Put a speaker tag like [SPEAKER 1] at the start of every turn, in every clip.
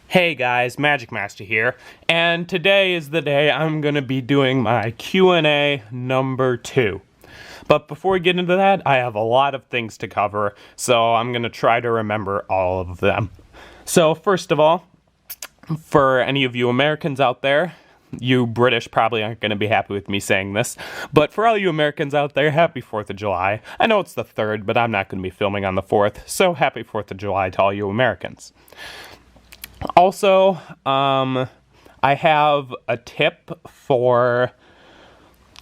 [SPEAKER 1] Hey guys, Magic Master here, and today is the day I'm going to be doing my Q&A number 2. But before we get into that, I have a lot of things to cover, so I'm going to try to remember all of them. So first of all, for any of you Americans out there, you British probably aren't going to be happy with me saying this, but for all you Americans out there, happy 4th of July. I know it's the 3rd, but I'm not going to be filming on the 4th, so happy 4th of July to all you Americans. Also, I have a tip for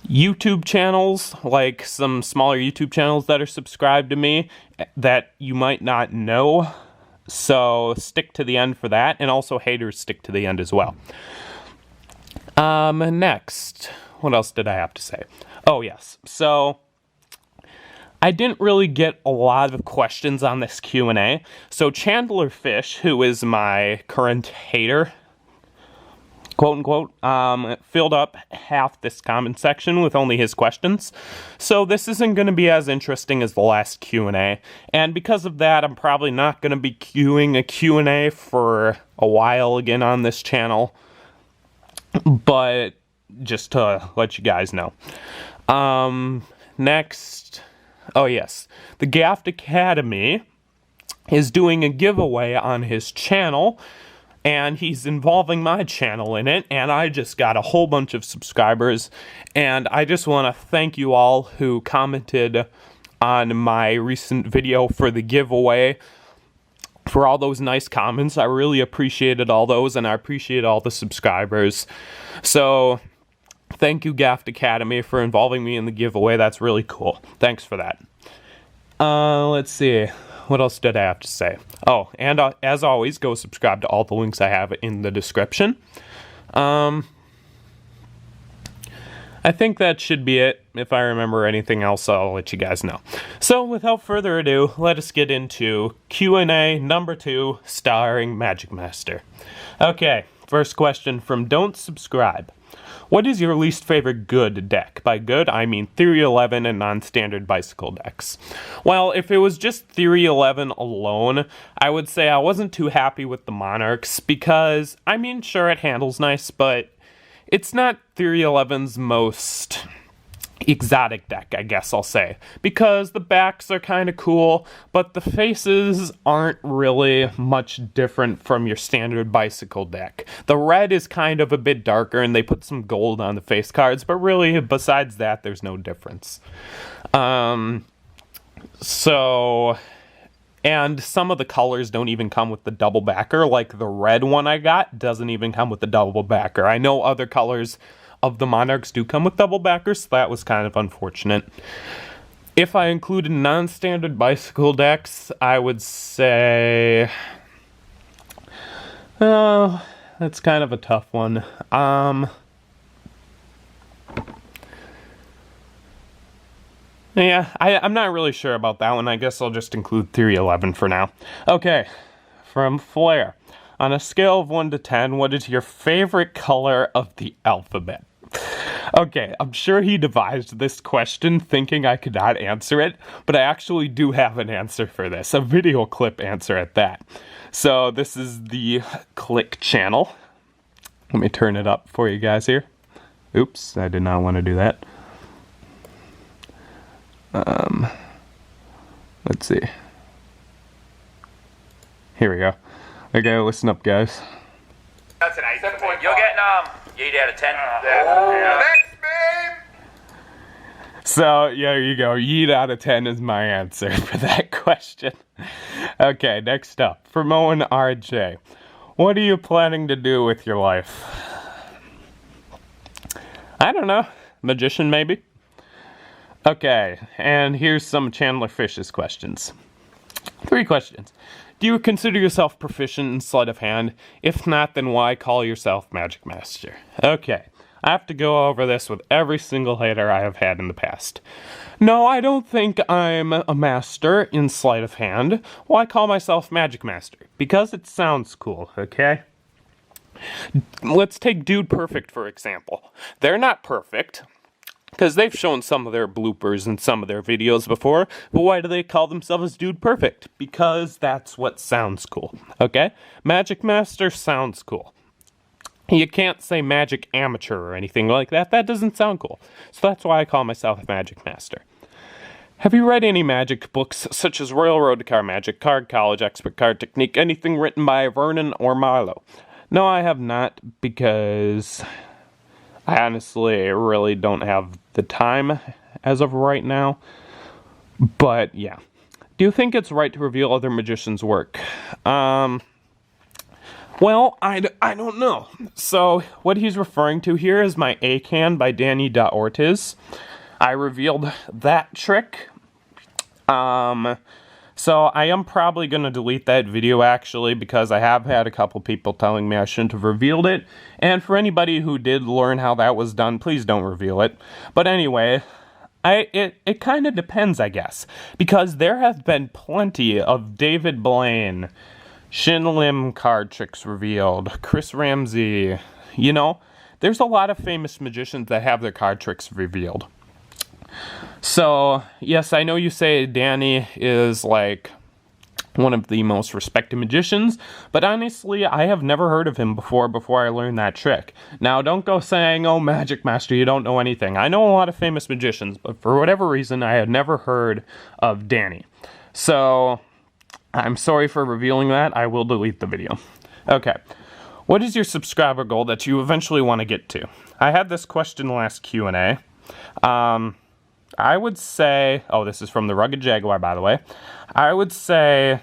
[SPEAKER 1] YouTube channels, like some smaller YouTube channels that are subscribed to me that you might not know. So stick to the end for that, and also haters stick to the end as well. Next, what else did I have to say? Oh yes, so I didn't really get a lot of questions on this Q&A, so Chandler Fish, who is my current hater, quote unquote, filled up half this comment section with only his questions. So this isn't going to be as interesting as the last Q&A, and because of that, I'm probably not going to be queuing a Q&A for a while again on this channel, but just to let you guys know. Next... Oh yes, the Gaft Academy is doing a giveaway on his channel, and he's involving my channel in it, and I just got a whole bunch of subscribers, and I just want to thank you all who commented on my recent video for the giveaway, for all those nice comments. I really appreciated all those, and I appreciate all the subscribers. So thank you, Gaft Academy, for involving me in the giveaway. That's really cool. Thanks for that. Let's see. What else did I have to say? Oh, and as always, go subscribe to all the links I have in the description. I think that should be it. If I remember anything else, I'll let you guys know. So, without further ado, let us get into Q&A number 2, starring Magic Master. Okay, first question from Don't Subscribe. What is your least favorite good deck? By good, I mean Theory 11 and non-standard bicycle decks. Well, if it was just Theory 11 alone, I would say I wasn't too happy with the Monarchs because, I mean, sure, it handles nice, but it's not Theory 11's most exotic deck, I guess I'll say, because the backs are kind of cool, but the faces aren't really much different from your standard bicycle deck. The red is kind of a bit darker, and they put some gold on the face cards, but really, besides that, there's no difference. And some of the colors don't even come with the double backer, like the red one I got doesn't even come with the double backer. I know other colors of the Monarchs do come with double backers, so that was kind of unfortunate. If I included non-standard bicycle decks, I would say... Oh, that's kind of a tough one. Yeah, I'm not really sure about that one. I guess I'll just include Theory 11 for now. Okay, from Flair. On a scale of 1 to 10, what is your favorite color of the alphabet? Okay, I'm sure he devised this question thinking I could not answer it, but I actually do have an answer for this, a video clip answer at that. So this is the Click channel. Let me turn it up for you guys here. Oops, I did not want to do that. Let's see. Here we go. Okay, listen up, guys.
[SPEAKER 2] That's an 8.
[SPEAKER 3] You're getting yeet out of 10.
[SPEAKER 2] Next game.
[SPEAKER 1] So, yeah, there you go. Yeet out of 10 is my answer for that question. Okay, next up. From Owen RJ. What are you planning to do with your life? I don't know. Magician, maybe? Okay, and here's some Chandler Fish's questions. 3 questions. Do you consider yourself proficient in sleight of hand? If not, then why call yourself Magic Master? Okay, I have to go over this with every single hater I have had in the past. No, I don't think I'm a master in sleight of hand. Why call myself Magic Master? Because it sounds cool, okay? Let's take Dude Perfect for example. They're not perfect. Because they've shown some of their bloopers in some of their videos before, but why do they call themselves Dude Perfect? Because that's what sounds cool, okay? Magic Master sounds cool. You can't say Magic Amateur or anything like that. That doesn't sound cool. So that's why I call myself Magic Master. Have you read any magic books such as Railroad Car Magic, Card College, Expert Card Technique, anything written by Vernon or Marlowe? No, I have not, because I honestly really don't have the time as of right now. But yeah. Do you think it's right to reveal other magicians' work? Well, I don't know. So what he's referring to here is my A-Can by Danny Ortiz. I revealed that trick. So I am probably going to delete that video, actually, because I have had a couple people telling me I shouldn't have revealed it. And for anybody who did learn how that was done, please don't reveal it. But anyway, it kind of depends, I guess. Because there have been plenty of David Blaine, Shin Lim card tricks revealed, Chris Ramsey, you know? There's a lot of famous magicians that have their card tricks revealed. So, yes, I know you say Danny is, like, one of the most respected magicians, but honestly, I have never heard of him before I learned that trick. Now, don't go saying, oh, Magic Master, you don't know anything. I know a lot of famous magicians, but for whatever reason, I had never heard of Danny. So, I'm sorry for revealing that. I will delete the video. Okay. What is your subscriber goal that you eventually want to get to? I had this question last Q&A. I would say, oh, this is from the Rugged Jaguar, by the way. I would say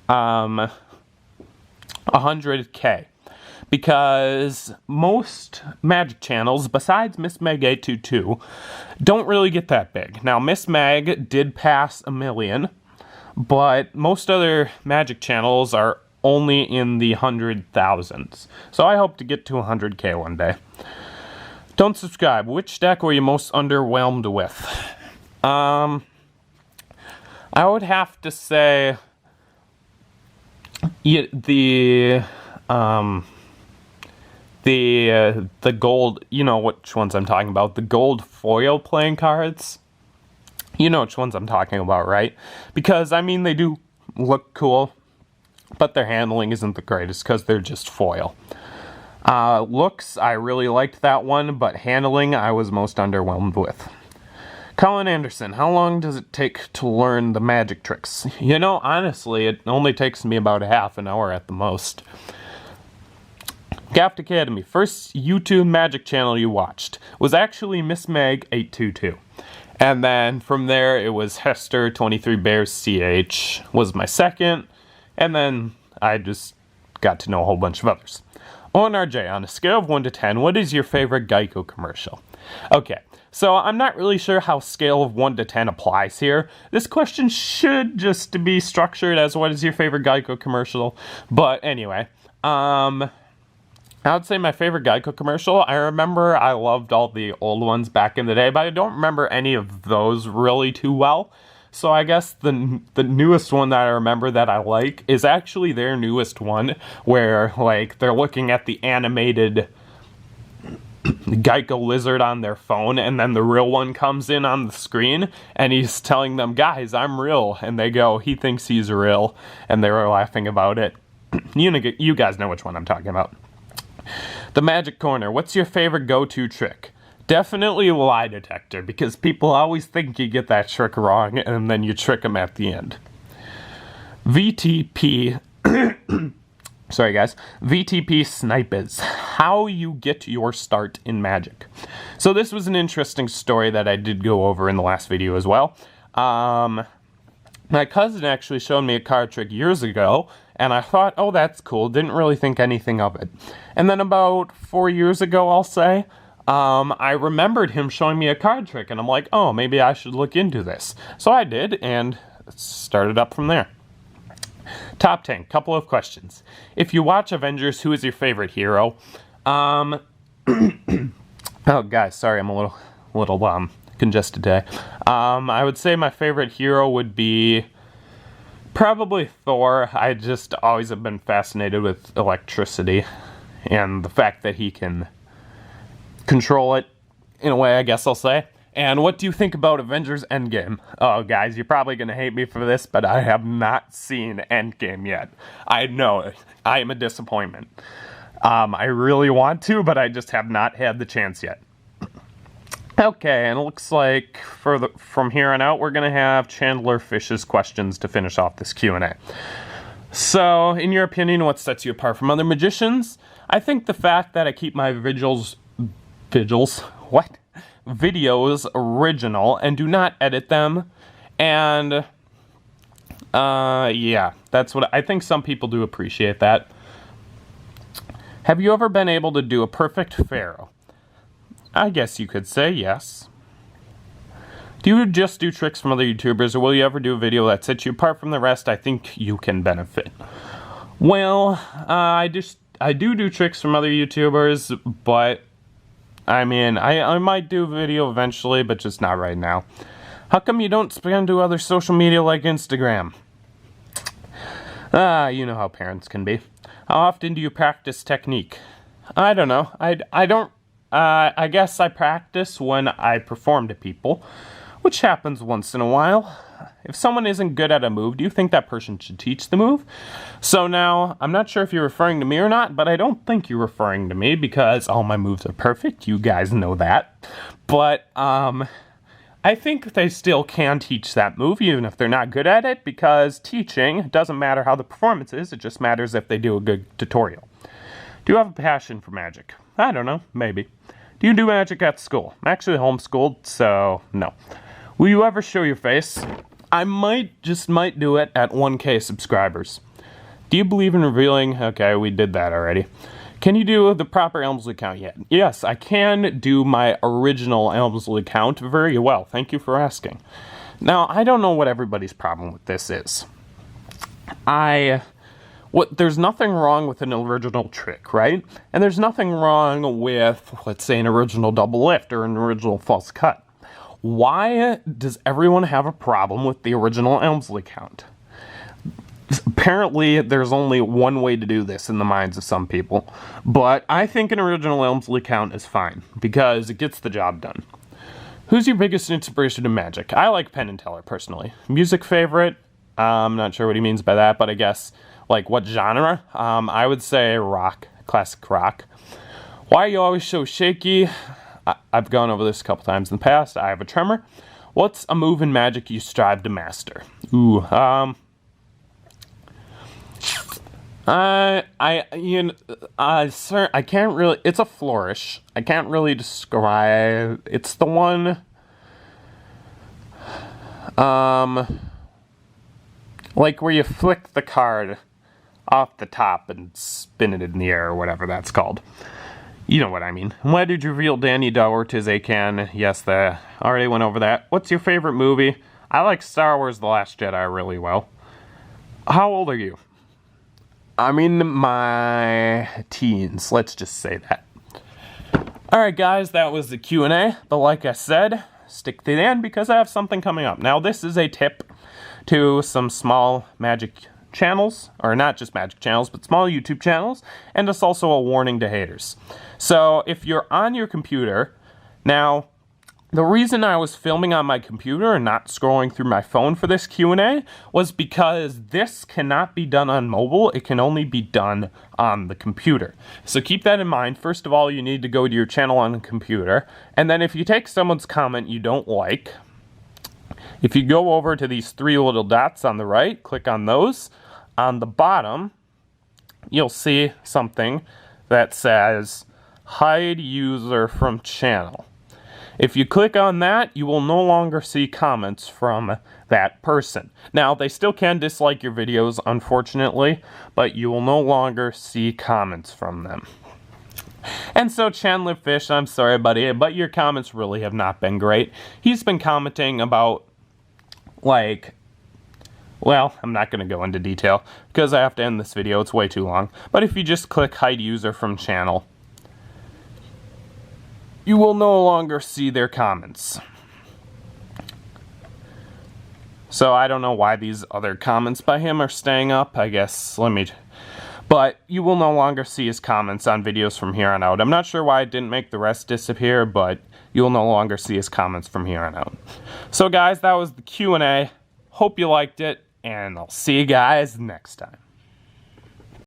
[SPEAKER 1] 100K. Because most magic channels, besides Miss Meg 822, don't really get that big. Now, Miss Meg did pass 1 million, but most other magic channels are only in the 100,000s. So I hope to get to 100K one day. Don't subscribe. Which deck were you most underwhelmed with? I would have to say the gold, you know which ones I'm talking about, the gold foil playing cards. You know which ones I'm talking about, right? Because, I mean, they do look cool, but their handling isn't the greatest because they're just foil. Looks, I really liked that one, but handling, I was most underwhelmed with. Colin Anderson, how long does it take to learn the magic tricks? You know, honestly, it only takes me about a half an hour at the most. Gaft Academy, first YouTube magic channel you watched was actually Miss Meg 822. And then from there, it was Hester 23 Bears CH was my second. And then I just got to know a whole bunch of others. ONRJ, on a scale of 1 to 10, what is your favorite Geico commercial? Okay, so I'm not really sure how scale of 1 to 10 applies here. This question should just be structured as what is your favorite Geico commercial. But anyway, I would say my favorite Geico commercial, I remember I loved all the old ones back in the day, but I don't remember any of those really too well. So I guess the newest one that I remember that I like is actually their newest one, where, like, they're looking at the animated Geico lizard on their phone, and then the real one comes in on the screen, and he's telling them, guys, I'm real, and they go, he thinks he's real, and they were laughing about it. You guys know which one I'm talking about. The Magic Corner, what's your favorite go-to trick? Definitely a lie detector, because people always think you get that trick wrong, and then you trick them at the end. VTP, sorry guys, VTP Snipers, how you get your start in Magic. So this was an interesting story that I did go over in the last video as well. My cousin actually showed me a card trick years ago, and I thought, oh, that's cool, didn't really think anything of it. And then about 4 years ago, I'll say, I remembered him showing me a card trick, and I'm like, oh, maybe I should look into this. So I did, and started up from there. Top 10, couple of questions. If you watch Avengers, who is your favorite hero? Oh, guys, sorry, I'm a little congested today. I would say my favorite hero would be probably Thor. I just always have been fascinated with electricity, and the fact that he can control it in a way, I guess I'll say. And what do you think about Avengers Endgame? Oh, guys, you're probably going to hate me for this, but I have not seen Endgame yet. I know, I am a disappointment. I really want to, but I just have not had the chance yet. Okay, and it looks like from here on out, we're going to have Chandler Fish's questions to finish off this Q&A. So, in your opinion, what sets you apart from other magicians? I think the fact that I keep my videos original and do not edit them. And, yeah, that's what I think some people do appreciate that. Have you ever been able to do a perfect pharaoh? I guess you could say yes. Do you just do tricks from other YouTubers, or will you ever do a video that sets you apart from the rest? I think you can benefit. Well, I do tricks from other YouTubers, but I mean, I might do a video eventually, but just not right now. How come you don't spam to other social media like Instagram? You know how parents can be. How often do you practice technique? I don't know. I guess I practice when I perform to people, which happens once in a while. If someone isn't good at a move, do you think that person should teach the move? So now, I'm not sure if you're referring to me or not, but I don't think you're referring to me because all my moves are perfect. You guys know that. But, I think they still can teach that move, even if they're not good at it, because teaching doesn't matter how the performance is, it just matters if they do a good tutorial. Do you have a passion for magic? I don't know, maybe. Do you do magic at school? I'm actually homeschooled, so no. Will you ever show your face? I might do it at 1K subscribers. Do you believe in revealing? Okay, we did that already. Can you do the proper Elmsley count yet? Yes, I can do my original Elmsley count very well. Thank you for asking. Now, I don't know what everybody's problem with this is. There's nothing wrong with an original trick, right? And there's nothing wrong with, let's say, an original double lift or an original false cut. Why does everyone have a problem with the original Elmsley count? Apparently, there's only one way to do this in the minds of some people, but I think an original Elmsley count is fine, because it gets the job done. Who's your biggest inspiration in magic? I like Penn and Teller, personally. Music favorite? I'm not sure what he means by that, but I guess, like, what genre? I would say rock, classic rock. Why are you always so shaky? I've gone over this a couple times in the past. I have a tremor. What's a move in magic you strive to master? Ooh, I can't really, it's a flourish. I can't really describe, it's the one, like where you flick the card off the top and spin it in the air or whatever that's called. You know what I mean. Why did you reveal Danny Doherty's Akan? Yes, I already went over that. What's your favorite movie? I like Star Wars The Last Jedi really well. How old are you? I'm in my teens, let's just say that. Alright guys, that was the Q&A, but like I said, stick to the end because I have something coming up. Now this is a tip to some small magic channels, or not just magic channels, but small YouTube channels, and it's also a warning to haters. So if you're on your computer, now the reason I was filming on my computer and not scrolling through my phone for this Q&A was because this cannot be done on mobile. It can only be done on the computer. So keep that in mind. First of all, you need to go to your channel on the computer. And then if you take someone's comment you don't like, if you go over to these three little dots on the right, click on those. On the bottom, you'll see something that says hide user from channel. If you click on that, you will no longer see comments from that person. Now, they still can dislike your videos, unfortunately, but you will no longer see comments from them. And so, Chandler Fish, I'm sorry, buddy, but your comments really have not been great. He's been commenting about, like, well, I'm not going to go into detail, because I have to end this video, it's way too long. But if you just click hide user from channel, you will no longer see their comments. So I don't know why these other comments by him are staying up. I guess, But you will no longer see his comments on videos from here on out. I'm not sure why it didn't make the rest disappear, but you'll no longer see his comments from here on out. So guys, that was the Q&A. Hope you liked it, and I'll see you guys next time.